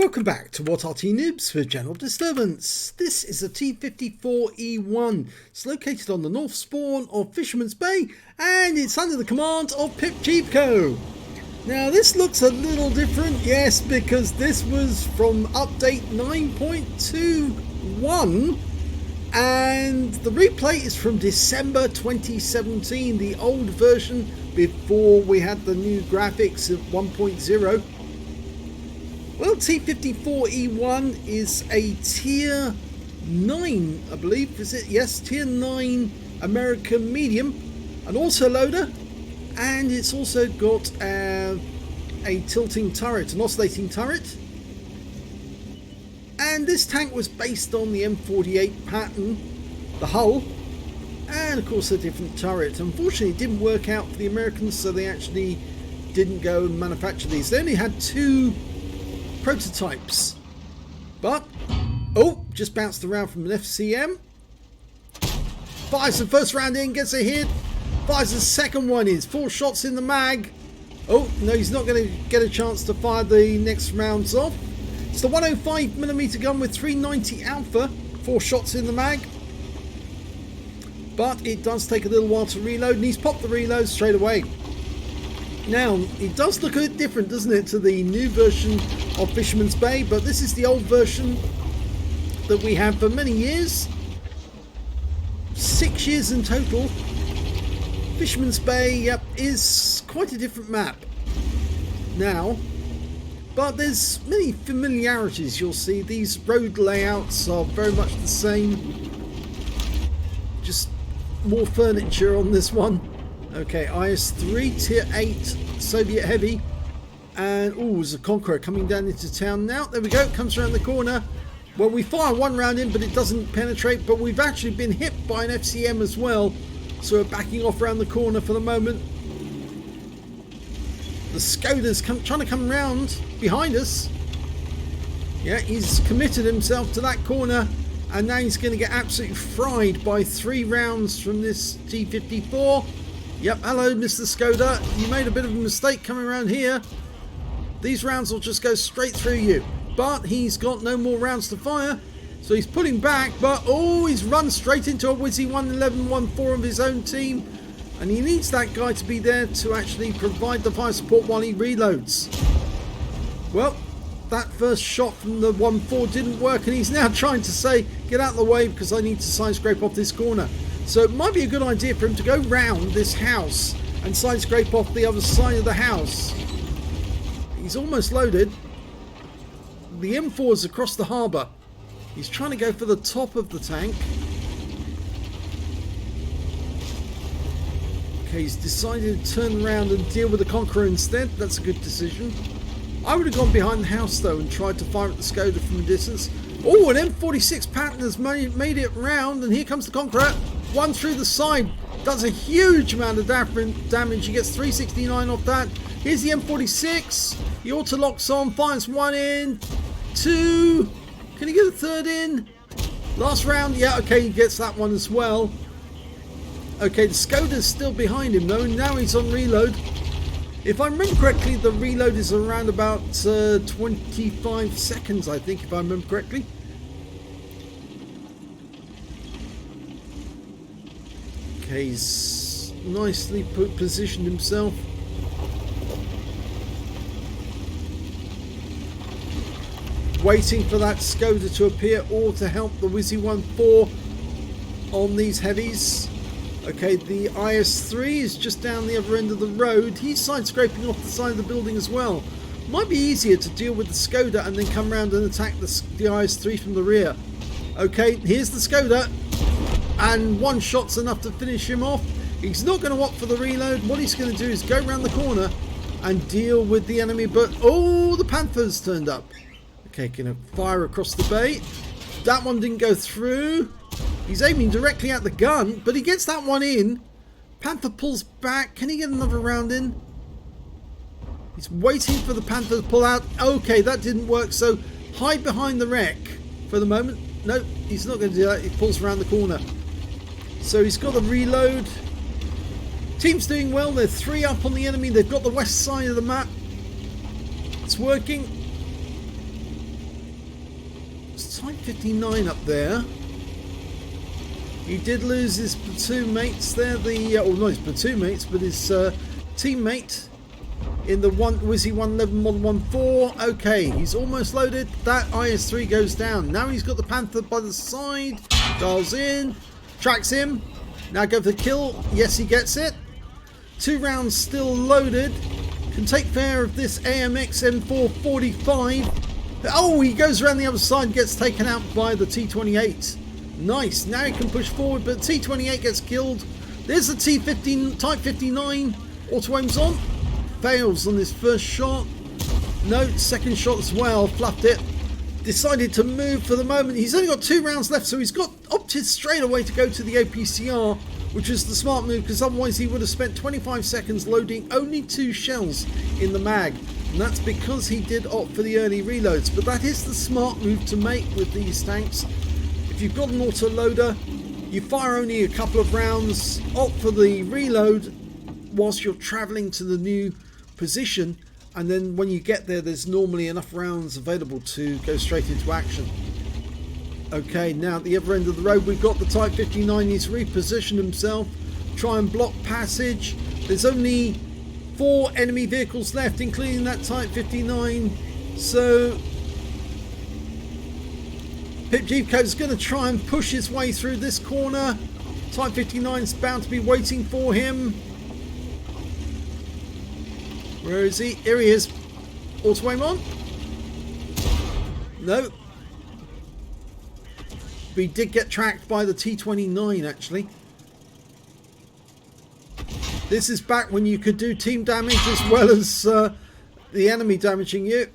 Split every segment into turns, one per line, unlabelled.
Welcome back to What Arty Noobs for General Disturbance. This is a T54E1. It's located on the north spawn of Fisherman's Bay and it's under the command of pipjivko. Now this looks a little different, yes, because this was from update 9.21 and the replay is from December 2017, the old version before we had the new graphics of 1.0. Well, T54E1 is a tier 9, I believe, is it? Yes, tier 9 American medium, an autoloader, and it's also got a tilting turret, an oscillating turret. And this tank was based on the M48 pattern, the hull, and of course a different turret. Unfortunately, it didn't work out for the Americans, so they actually didn't go and manufacture these. They only had 2 prototypes, but just bounced around from an FCM. Fires the first round in, gets a hit, fires the second one in, 4 shots in the mag. No, he's not going to get a chance to fire the next rounds off. It's the 105mm gun with 390 alpha, 4 shots in the mag, but it does take a little while to reload, and he's popped the reload straight away. Now, it does look a bit different, doesn't it, to the new version of Fisherman's Bay, but this is the old version that we had for many years. 6 years in total. Fisherman's Bay, yep, is quite a different map now, but there's many familiarities. You'll see these road layouts are very much the same, just more furniture on this one. Okay, IS-3, tier 8 Soviet heavy, and there's a Conqueror coming down into town now. There we go, comes around the corner. Well, we fire one round in, but it doesn't penetrate, but we've actually been hit by an FCM as well, so we're backing off around the corner for the moment. The Skoda's trying to come round behind us. Yeah, he's committed himself to that corner, and now he's going to get absolutely fried by 3 rounds from this T54. Yep, hello Mr. Skoda, you made a bit of a mistake coming around here. These rounds will just go straight through you. But he's got no more rounds to fire, so he's pulling back, but he's run straight into a Wizzy 111-14 of his own team, and he needs that guy to be there to actually provide the fire support while he reloads. Well, that first shot from the 1-4 didn't work, and he's now trying to say, get out of the way because I need to side scrape off this corner. So it might be a good idea for him to go round this house and side scrape off the other side of the house. He's almost loaded. The M4 is across the harbour. He's trying to go for the top of the tank. Okay, he's decided to turn around and deal with the Conqueror instead. That's a good decision. I would have gone behind the house though and tried to fire at the Skoda from a distance. An M46 pattern has made it round, and here comes the Conqueror. One through the side, does a huge amount of damage. He gets 369 off that. Here's the M46. He auto locks on, fires 1 in, 2. Can he get a 3rd in? Last round, yeah, okay, he gets that one as well. Okay, the Skoda's still behind him though, and now he's on reload. If I remember correctly, the reload is around about 25 seconds, I think, if I remember correctly. Okay, he's nicely positioned himself. Waiting for that Skoda to appear or to help the Wizzy 1-4 on these heavies. Okay, the IS-3 is just down the other end of the road. He's side scraping off the side of the building as well. Might be easier to deal with the Skoda and then come around and attack the IS-3 from the rear. Okay, here's the Skoda, and 1 shot's enough to finish him off. He's not going to opt for the reload. What he's going to do is go around the corner and deal with the enemy, but the Panther's turned up. Okay, gonna fire across the bay. That one didn't go through. He's aiming directly at the gun, but he gets that one in. Panther pulls back. Can he get another round in? He's waiting for the Panther to pull out. Okay, that didn't work, so hide behind the wreck for the moment. No, he's not going to do that. He pulls around the corner. So he's got a reload. Team's doing well. They're 3 up on the enemy. They've got the west side of the map. It's working. Type 59 up there. He did lose his platoon mates there. Well, not his platoon mates, but his teammate in the Wizzy 111 Model 1-4. Okay, he's almost loaded. That IS-3 goes down. Now he's got the Panther by the side. Dials in. Tracks him. Now go for the kill. Yes, he gets it. 2 rounds still loaded. Can take care of this AMX M445. Oh, he goes around the other side and gets taken out by the T28. Nice. Now he can push forward, but T28 gets killed. There's the T15 Type 59. Auto aims on. Fails on his first shot. No, second shot as well. Fluffed it. Decided to move for the moment. He's only got 2 rounds left, so he's opted straight away to go to the OPCR, which is the smart move, because otherwise he would have spent 25 seconds loading only 2 shells in the mag. And that's because he did opt for the early reloads. But that is the smart move to make with these tanks. If you've got an auto loader, you fire only a couple of rounds, opt for the reload whilst you're travelling to the new position, and then when you get there, there's normally enough rounds available to go straight into action. Okay, now at the other end of the road, we've got the Type 59. He's repositioned himself, try and block passage. There's only 4 enemy vehicles left, including that Type 59. So pipjivko is going to try and push his way through this corner. Type 59 is bound to be waiting for him. Where is he? Here he is. Auto aim on. No. But he did get tracked by the T29 actually. This is back when you could do team damage as well as the enemy damaging you.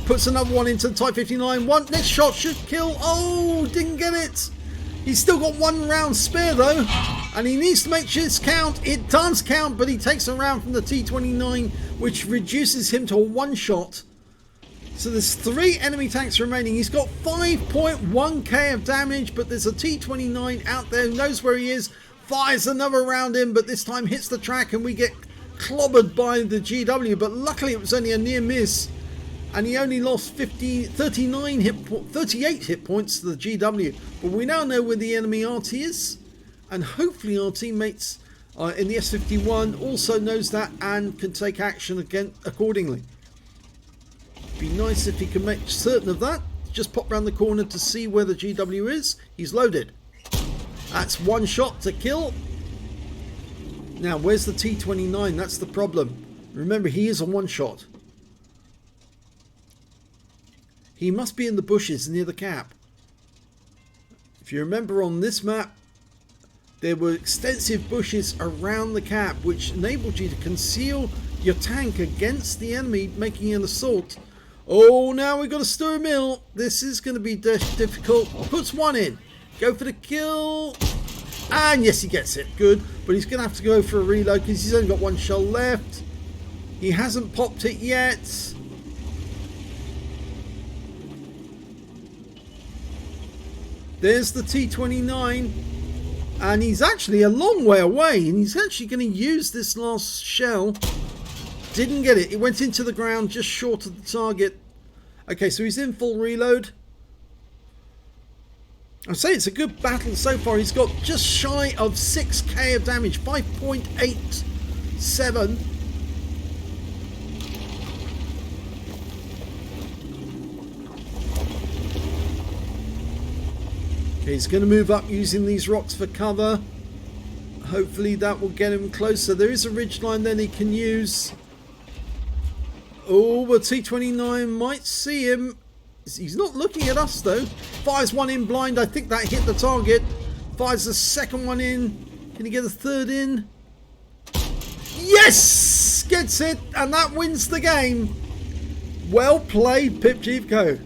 Puts another one into the Type 59. Next shot should kill. Oh, didn't get it. He's still got 1 round spare though. And he needs to make sure it's count. It does count, but he takes a round from the T29, which reduces him to a 1 shot. So there's 3 enemy tanks remaining. He's got 5.1k of damage, but there's a T29 out there who knows where he is. Fires another round in, but this time hits the track and we get clobbered by the GW. But luckily it was only a near miss. And he only lost 38 hit points to the GW. But we now know where the enemy Arty is. And hopefully our teammates in the S51 also knows that and can take action again accordingly. Be nice if he can make certain of that. Just pop round the corner to see where the GW is. He's loaded. That's 1 shot to kill. Now where's the T29? That's the problem. Remember, he is a 1 shot. He must be in the bushes near the cap. If you remember on this map, there were extensive bushes around the cap which enabled you to conceal your tank against the enemy making an assault. Oh, now we've got a stir mill. This is going to be difficult. Puts 1 in. Go for the kill. And yes, he gets it. Good. But he's going to have to go for a reload because he's only got 1 shell left. He hasn't popped it yet. There's the T29. And he's actually a long way away. And he's actually going to use this last shell. Didn't get it. It went into the ground just short of the target. Okay, so he's in full reload. I'd say it's a good battle so far. He's got just shy of 6k of damage. 5.87. Okay, he's going to move up using these rocks for cover. Hopefully that will get him closer. There is a ridgeline then he can use. Oh, but T29 might see him. He's not looking at us though. Fires 1 in blind. I think that hit the target. Fires the second one in. Can he get a third in? Yes! Gets it. And that wins the game. Well played, pipjivko.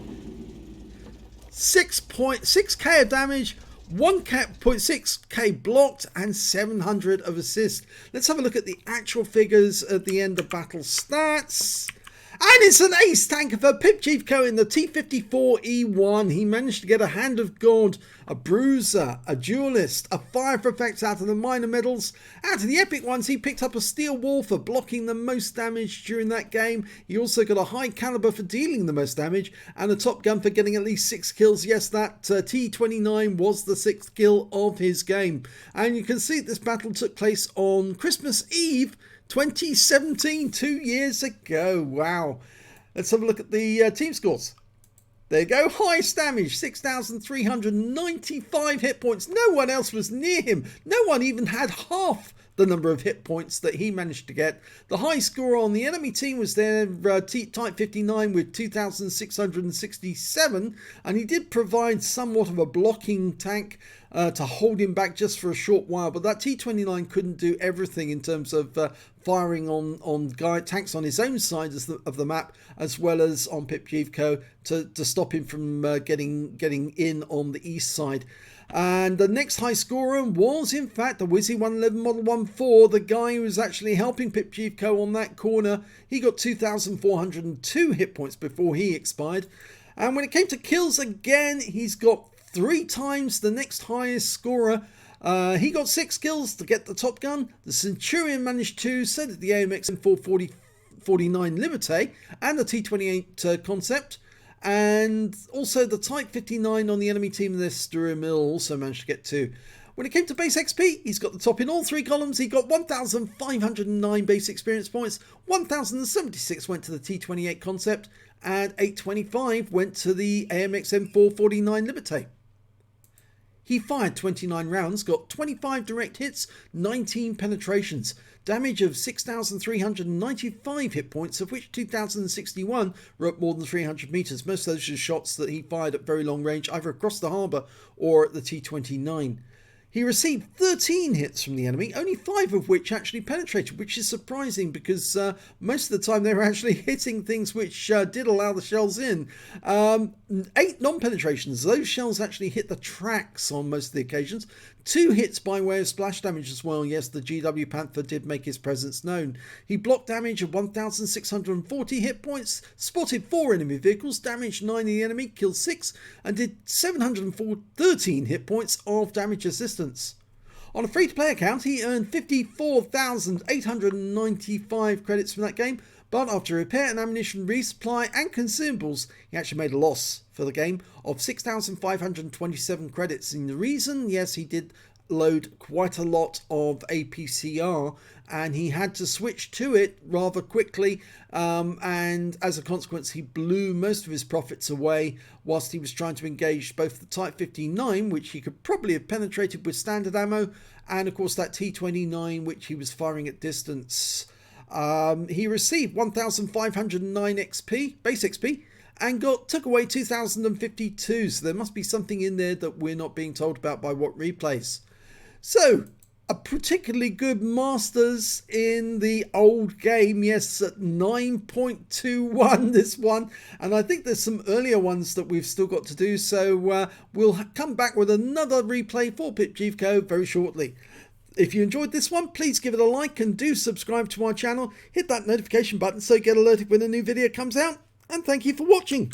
6.6k of damage, 1.6k blocked, and 700 of assist. Let's have a look at the actual figures at the end of battle stats. And it's an ace tanker for pipjivko in the T54E1. He managed to get a Hand of God a bruiser, a duelist, a fire for effects out of the minor medals. Out of the epic ones, he picked up a steel wall for blocking the most damage during that game. He also got a high caliber for dealing the most damage, and a top gun for getting at least 6 kills. Yes, that T29 was the 6th kill of his game. And you can see this battle took place on Christmas Eve 2017, 2 years ago. Wow. Let's have a look at the team scores. There you go. Highest damage, 6,395 hit points. No one else was near him. No one even had half the number of hit points that he managed to get. The high score on the enemy team was their Type 59 with 2,667, and he did provide somewhat of a blocking tank to hold him back just for a short while, but that T29 couldn't do everything in terms of firing on tanks on his own side of the map, as well as on pipjivko to stop him from getting in on the east side. And the next high scorer was in fact the Wizzy 111 Model 14, the guy who was actually helping pipjivko on that corner. He got 2,402 hit points before he expired. And when it came to kills, again, he's got 3 times the next highest scorer. He got 6 kills to get the top gun. The Centurion managed 2, so did the AMX M449 Liberté and the T28 Concept. And also the Type 59 on the enemy team, their Sturra Mill, also managed to get 2. When it came to base XP, he's got the top in all 3 columns. He got 1,509 base experience points, 1,076 went to the T28 Concept, and 825 went to the AMX M449 Liberté. He fired 29 rounds, got 25 direct hits, 19 penetrations, damage of 6,395 hit points, of which 2,061 were at more than 300 meters. Most of those are shots that he fired at very long range, either across the harbour or at the T29. He received 13 hits from the enemy, only 5 of which actually penetrated, which is surprising because most of the time they were actually hitting things which did allow the shells in. 8 non-penetrations. Those shells actually hit the tracks on most of the occasions. 2 hits by way of splash damage as well. Yes, the GW Panther did make his presence known. He blocked damage of 1,640 hit points, spotted 4 enemy vehicles, damaged 9 of the enemy, killed 6, and did 713 hit points of damage assistance. On a free-to-play account, he earned 54,895 credits from that game, but after repair and ammunition resupply and consumables, he actually made a loss for the game of 6,527 credits. And the reason, yes, he did load quite a lot of APCR and he had to switch to it rather quickly, and as a consequence he blew most of his profits away whilst he was trying to engage both the Type 59, which he could probably have penetrated with standard ammo, and of course that T29 which he was firing at distance. He received 1,509 XP, base XP, and took away 2,052. So there must be something in there that we're not being told about by what replays. So a particularly good Masters in the old game. Yes, at 9.21 this one, and I think there's some earlier ones that we've still got to do. So we'll come back with another replay for pipjivko very shortly. If you enjoyed this one, please give it a like and do subscribe to our channel. Hit that notification button so you get alerted when a new video comes out. And thank you for watching.